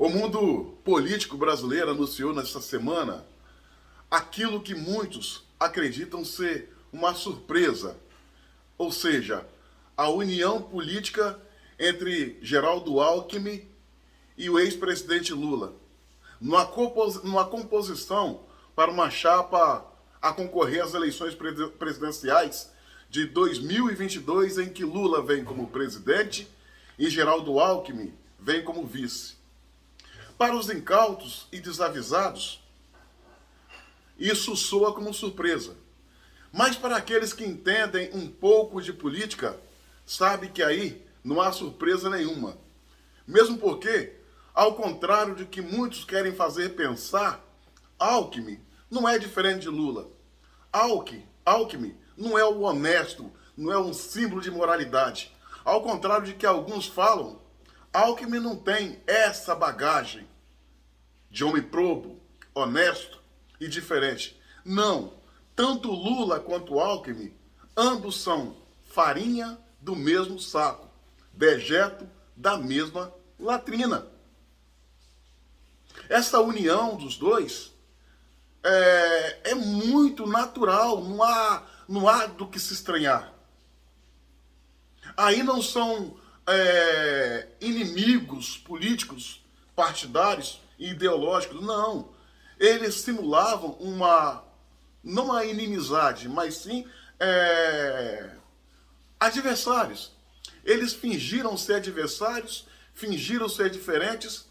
O mundo político brasileiro anunciou nesta semana aquilo que muitos acreditam ser uma surpresa, ou seja, a união política entre Geraldo Alckmin e o ex-presidente Lula, numa composição para uma chapa a concorrer às eleições presidenciais de 2022, em que Lula vem como presidente e Geraldo Alckmin vem como vice. Para os incautos e desavisados, isso soa como surpresa. Mas para aqueles que entendem um pouco de política, sabe que aí não há surpresa nenhuma. Mesmo porque, ao contrário de que muitos querem fazer pensar, Alckmin não é diferente de Lula. Alckmin não é o honesto, não é um símbolo de moralidade. Ao contrário de que alguns falam, Alckmin não tem essa bagagem de homem probo, honesto e diferente. Não, tanto Lula quanto Alckmin, ambos são farinha do mesmo saco, dejeto da mesma latrina. Essa união dos dois é muito natural, não há do que se estranhar. Aí não são inimigos políticos, partidários e ideológicos, não. Eles simulavam não uma inimizade, mas sim adversários. Eles fingiram ser adversários, fingiram ser diferentes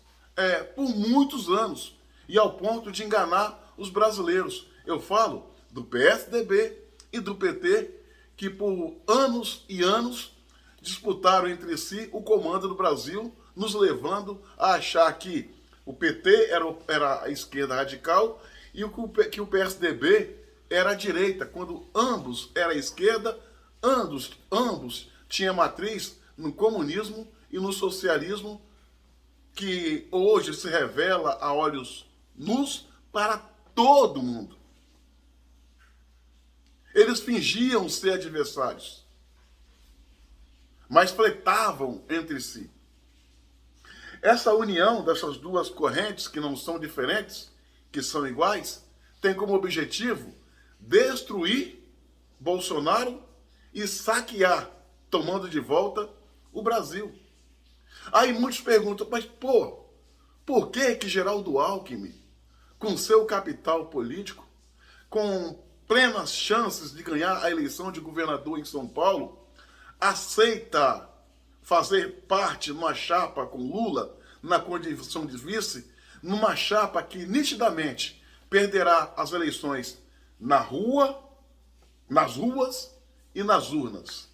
por muitos anos, e ao ponto de enganar os brasileiros. Eu falo do PSDB e do PT, que por anos e anos disputaram entre si o comando do Brasil, nos levando a achar que o PT era a esquerda radical e que o PSDB era a direita, quando ambos eram a esquerda, ambos tinham matriz no comunismo e no socialismo, que hoje se revela a olhos nus para todo mundo. Eles fingiam ser adversários, mas fletavam entre si. Essa união dessas duas correntes, que não são diferentes, que são iguais, tem como objetivo destruir Bolsonaro e saquear, tomando de volta o Brasil. Aí muitos perguntam, mas por que Geraldo Alckmin, com seu capital político, com plenas chances de ganhar a eleição de governador em São Paulo, aceita fazer parte numa chapa com Lula, na condição de vice, numa chapa que nitidamente perderá as eleições nas ruas e nas urnas?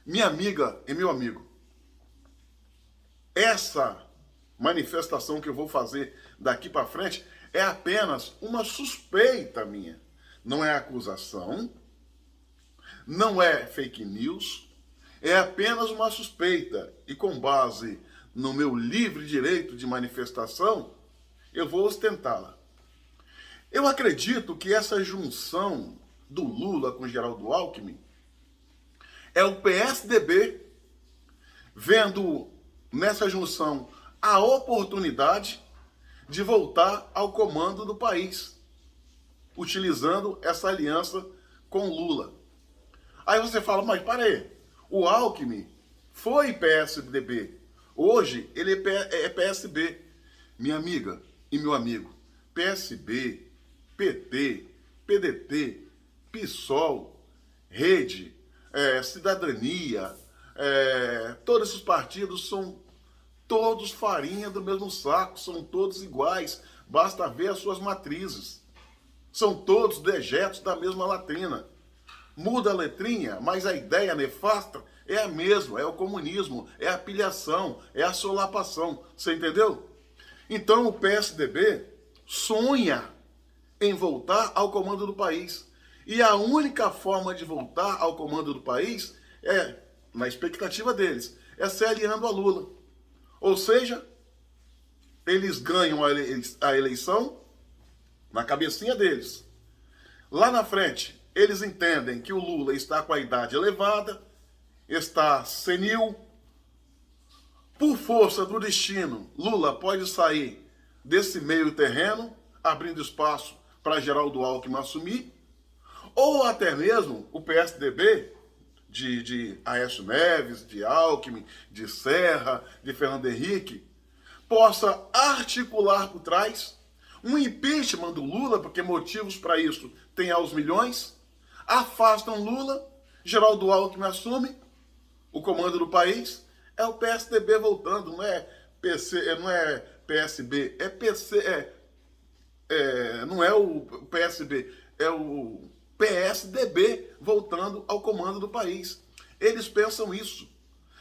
Minha amiga e meu amigo, essa manifestação que eu vou fazer daqui para frente é apenas uma suspeita minha. Não é acusação, não é fake news, é apenas uma suspeita. E com base no meu livre direito de manifestação, eu vou ostentá-la. Eu acredito que essa junção do Lula com Geraldo Alckmin é o PSDB vendo nessa junção a oportunidade de voltar ao comando do país, utilizando essa aliança com Lula. Aí você fala, mas para aí, o Alckmin foi PSDB, hoje ele é PSB. Minha amiga e meu amigo, PSB, PT, PDT, PSOL, Rede, Cidadania, todos esses partidos são todos farinha do mesmo saco, são todos iguais, basta ver as suas matrizes. São todos dejetos da mesma latrina. Muda a letrinha, mas a ideia nefasta é a mesma, é o comunismo, é a pilhação, é a solapação. Você entendeu? Então o PSDB sonha em voltar ao comando do país. E a única forma de voltar ao comando do país na expectativa deles, é se aliando a Lula. Ou seja, eles ganham a eleição na cabecinha deles. Lá na frente, eles entendem que o Lula está com a idade elevada, está senil, Por força do destino, Lula pode sair desse meio terreno, abrindo espaço para Geraldo Alckmin assumir, ou até mesmo o PSDB, de Aécio Neves, de Alckmin, de Serra, de Fernando Henrique, possa articular por trás um impeachment do Lula, porque motivos para isso tem aos milhões, afastam Lula, Geraldo Alckmin assume o comando do país, é o PSDB voltando, não é PC, não é PSB, é PC, não é o PSB, é o PSDB voltando ao comando do país. Eles pensam isso.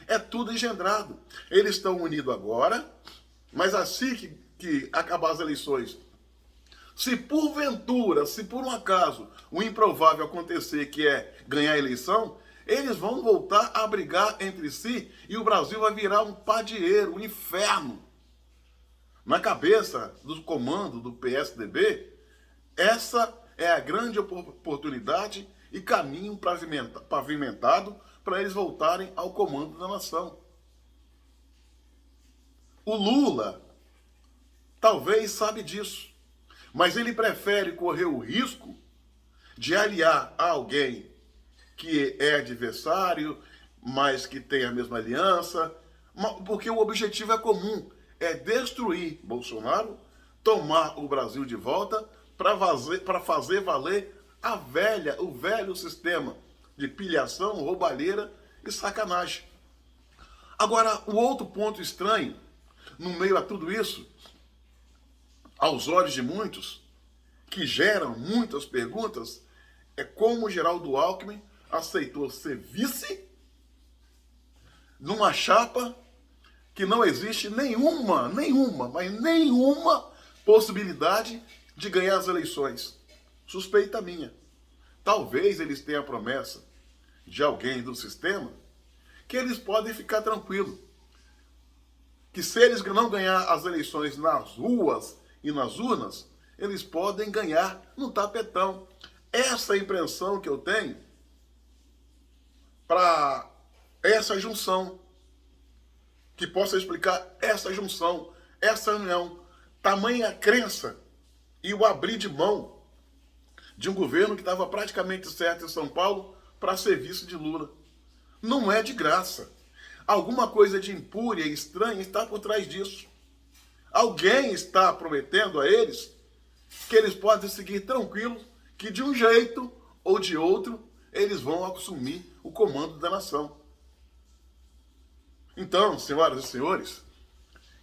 É tudo engendrado. Eles estão unidos agora, mas assim que acabar as eleições, se porventura, se por um acaso, o improvável acontecer, que é ganhar a eleição, eles vão voltar a brigar entre si e o Brasil vai virar um padieiro, um inferno. Na cabeça do comando do PSDB, essa é a grande oportunidade e caminho pavimentado para eles voltarem ao comando da nação. O Lula talvez sabe disso, mas ele prefere correr o risco de aliar a alguém que é adversário, mas que tem a mesma aliança, porque o objetivo é comum, é destruir Bolsonaro, tomar o Brasil de volta para fazer valer o velho sistema de pilhação, roubalheira e sacanagem. Agora, o outro ponto estranho, no meio a tudo isso, aos olhos de muitos, que geram muitas perguntas, é como Geraldo Alckmin aceitou ser vice numa chapa que não existe nenhuma possibilidade de ganhar as eleições. Suspeita minha. Talvez eles tenham a promessa de alguém do sistema que eles podem ficar tranquilos. Que se eles não ganhar as eleições nas ruas e nas urnas, eles podem ganhar no tapetão. Essa é a impressão que eu tenho para essa junção, que possa explicar essa junção, essa união, tamanha crença e o abrir de mão de um governo que estava praticamente certo em São Paulo para serviço de Lula. Não é de graça. Alguma coisa de impúria e estranha está por trás disso. Alguém está prometendo a eles que eles podem seguir tranquilos, que de um jeito ou de outro eles vão assumir o comando da nação. Então, senhoras e senhores,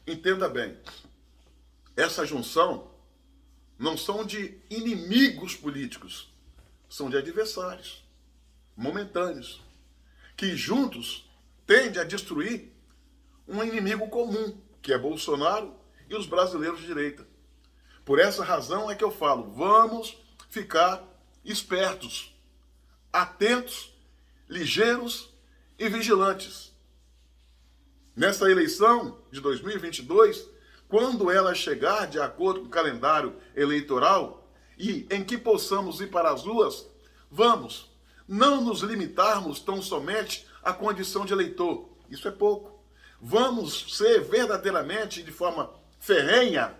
entenda bem, essa junção não são de inimigos políticos, são de adversários momentâneos, que juntos tendem a destruir um inimigo comum, que é Bolsonaro e os brasileiros de direita. Por essa razão é que eu falo, vamos ficar espertos, atentos, ligeiros e vigilantes. Nessa eleição de 2022, quando ela chegar de acordo com o calendário eleitoral e em que possamos ir para as ruas, vamos não nos limitarmos tão somente à condição de eleitor. Isso é pouco. Vamos ser verdadeiramente, de forma ferrenha,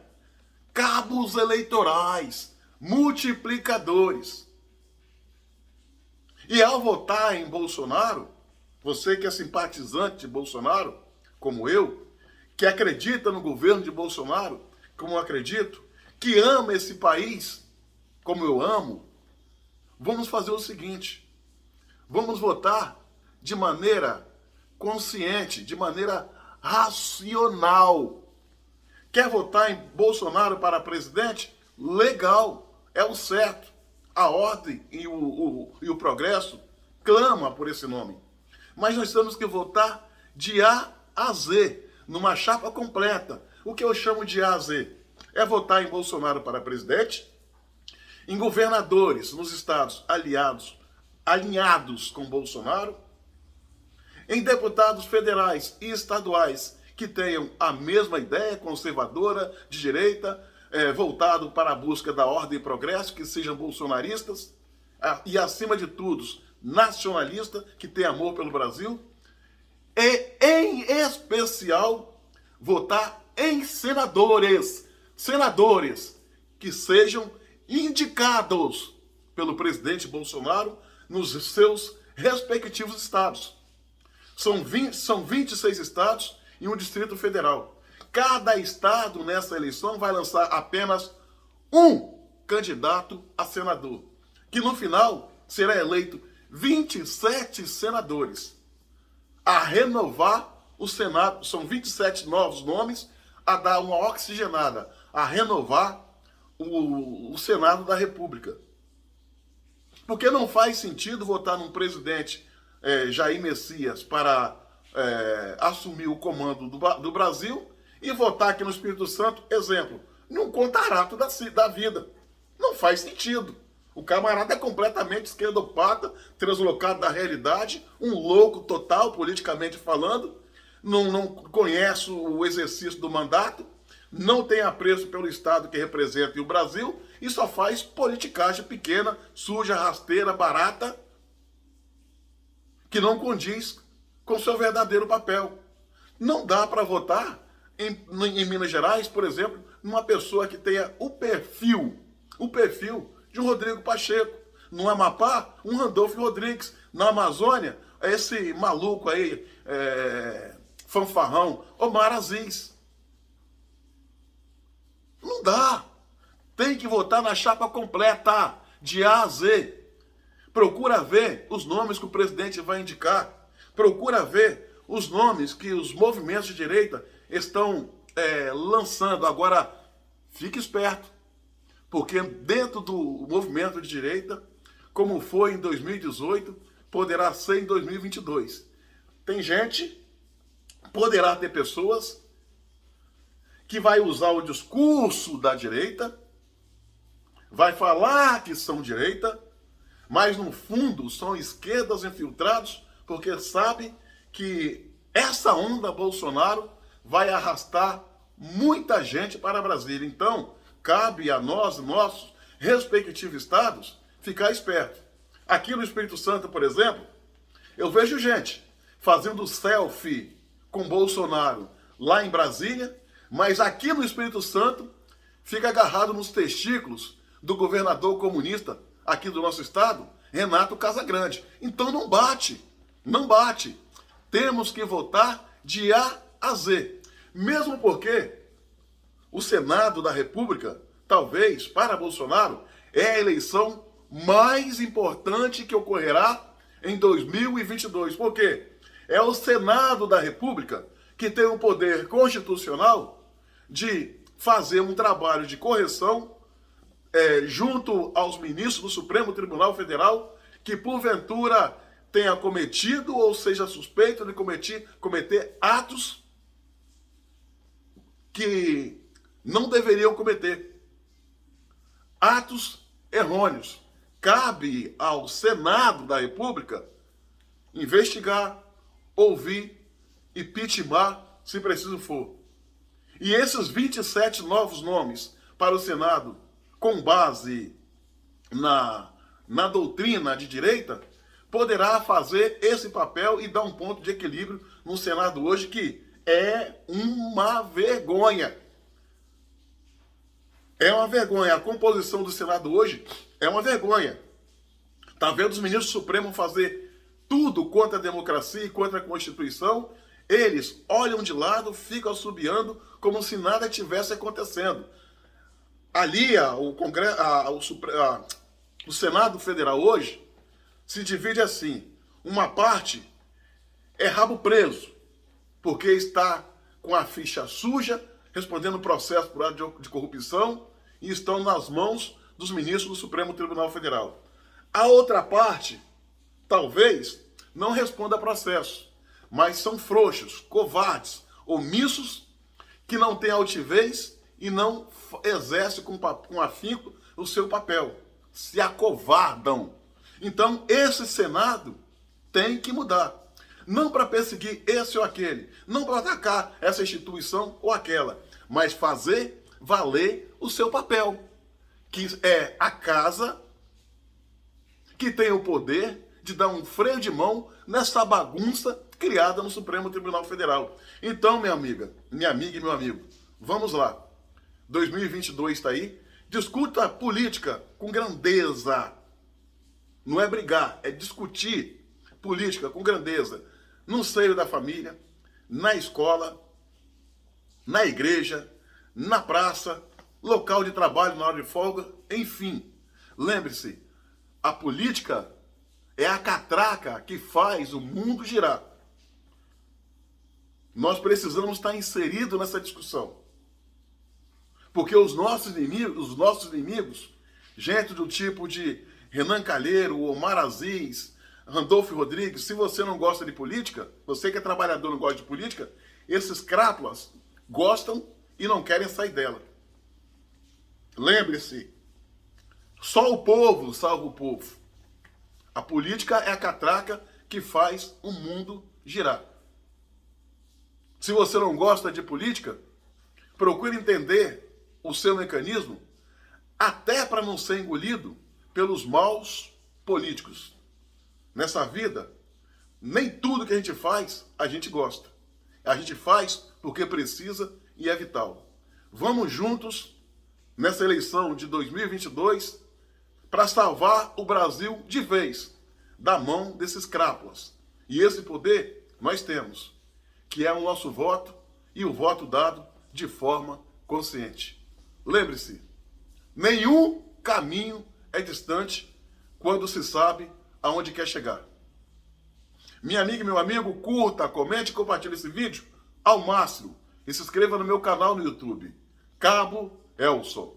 cabos eleitorais, multiplicadores. E ao votar em Bolsonaro, você que é simpatizante de Bolsonaro, como eu, que acredita no governo de Bolsonaro, como eu acredito, que ama esse país, como eu amo, vamos fazer o seguinte, vamos votar de maneira consciente, de maneira racional. Quer votar em Bolsonaro para presidente? Legal, é o certo. A ordem e o progresso clama por esse nome. Mas nós temos que votar de A a Z, numa chapa completa. O que eu chamo de A a Z é votar em Bolsonaro para presidente, em governadores nos estados alinhados com Bolsonaro, em deputados federais e estaduais que tenham a mesma ideia conservadora, de direita, voltado para a busca da ordem e progresso, que sejam bolsonaristas, e acima de tudo, nacionalistas, que têm amor pelo Brasil, e, em especial, votar em senadores que sejam indicados pelo presidente Bolsonaro nos seus respectivos estados. São 26 estados e um Distrito Federal. Cada estado nessa eleição vai lançar apenas um candidato a senador, que no final será eleito 27 senadores a renovar o Senado. São 27 novos nomes a dar uma oxigenada, a renovar o Senado da República. Porque não faz sentido votar num presidente Jair Messias para assumir o comando do Brasil e votar aqui no Espírito Santo, exemplo, num contarato da vida. Não faz sentido. O camarada é completamente esquerdopata, translocado da realidade, um louco total, politicamente falando, não conhece o exercício do mandato, não tem apreço pelo Estado que representa e o Brasil, e só faz politicagem pequena, suja, rasteira, barata, que não condiz com seu verdadeiro papel. Não dá para votar em Minas Gerais, por exemplo, numa pessoa que tenha o perfil de um Rodrigo Pacheco. No Amapá, um Randolfo Rodrigues. Na Amazônia, esse maluco aí, fanfarrão, Omar Aziz. Não dá. Tem que votar na chapa completa, de A a Z. Procura ver os nomes que o presidente vai indicar. Procura ver os nomes que os movimentos de direita estão lançando. Agora, fique esperto. Porque dentro do movimento de direita, como foi em 2018, poderá ser em 2022. Tem gente, poderá ter pessoas que vai usar o discurso da direita, vai falar que são direita, mas no fundo são esquerdas infiltrados, porque sabe que essa onda Bolsonaro vai arrastar muita gente para Brasília. Então, cabe a nós, nossos respectivos estados, ficar esperto. Aqui no Espírito Santo, por exemplo, eu vejo gente fazendo selfie com Bolsonaro lá em Brasília, mas aqui no Espírito Santo fica agarrado nos testículos do governador comunista aqui do nosso estado, Renato Casagrande. Então não bate, não bate. Temos que votar de A a Z. Mesmo porque o Senado da República, talvez, para Bolsonaro, é a eleição mais importante que ocorrerá em 2022. Por quê? É o Senado da República que tem o poder constitucional de fazer um trabalho de correção junto aos ministros do Supremo Tribunal Federal que, porventura, tenha cometido ou seja suspeito de cometer atos que não deveriam cometer. Atos errôneos. Cabe ao Senado da República investigar, ouvir e pitimar, se preciso for. E esses 27 novos nomes para o Senado, com base na doutrina de direita, poderá fazer esse papel e dar um ponto de equilíbrio no Senado hoje, que é uma vergonha. É uma vergonha. A composição do Senado hoje é uma vergonha. Está vendo os ministros do Supremo fazer tudo contra a democracia e contra a Constituição? Eles olham de lado, ficam assobiando como se nada tivesse acontecendo. Ali, o Senado Federal hoje se divide assim. Uma parte é rabo preso, porque está com a ficha suja, respondendo processo por ato de corrupção, e estão nas mãos dos ministros do Supremo Tribunal Federal. A outra parte, talvez, não responda a processo, mas são frouxos, covardes, omissos, que não têm altivez e não exercem com afinco o seu papel. Se acovardam. Então, esse Senado tem que mudar. Não para perseguir esse ou aquele, não para atacar essa instituição ou aquela, mas fazer valer o seu papel, que é a casa que tem o poder de dar um freio de mão nessa bagunça criada no Supremo Tribunal Federal. Então, minha amiga e meu amigo, vamos lá. 2022 está aí. Discuta política com grandeza. Não é brigar, é discutir política com grandeza. No seio da família, na escola, na igreja, na praça, local de trabalho na hora de folga, enfim. Lembre-se, a política é a catraca que faz o mundo girar. Nós precisamos estar inseridos nessa discussão. Porque os nossos inimigos, gente do tipo de Renan Calheiro, Omar Aziz, Randolfo Rodrigues, se você não gosta de política, você que é trabalhador e não gosta de política, esses crápulas gostam e não querem sair dela. Lembre-se, só o povo salva o povo. A política é a catraca que faz o mundo girar. Se você não gosta de política, procure entender o seu mecanismo, até para não ser engolido pelos maus políticos. Nessa vida, nem tudo que a gente gosta. A gente faz porque precisa e é vital. Vamos juntos nessa eleição de 2022 para salvar o Brasil de vez da mão desses crápulas. E esse poder nós temos, que é o nosso voto e o voto dado de forma consciente. Lembre-se, nenhum caminho é distante quando se sabe aonde quer chegar. Minha amiga e meu amigo, curta, comente e compartilhe esse vídeo ao máximo. E se inscreva no meu canal no YouTube, Cabo Elson.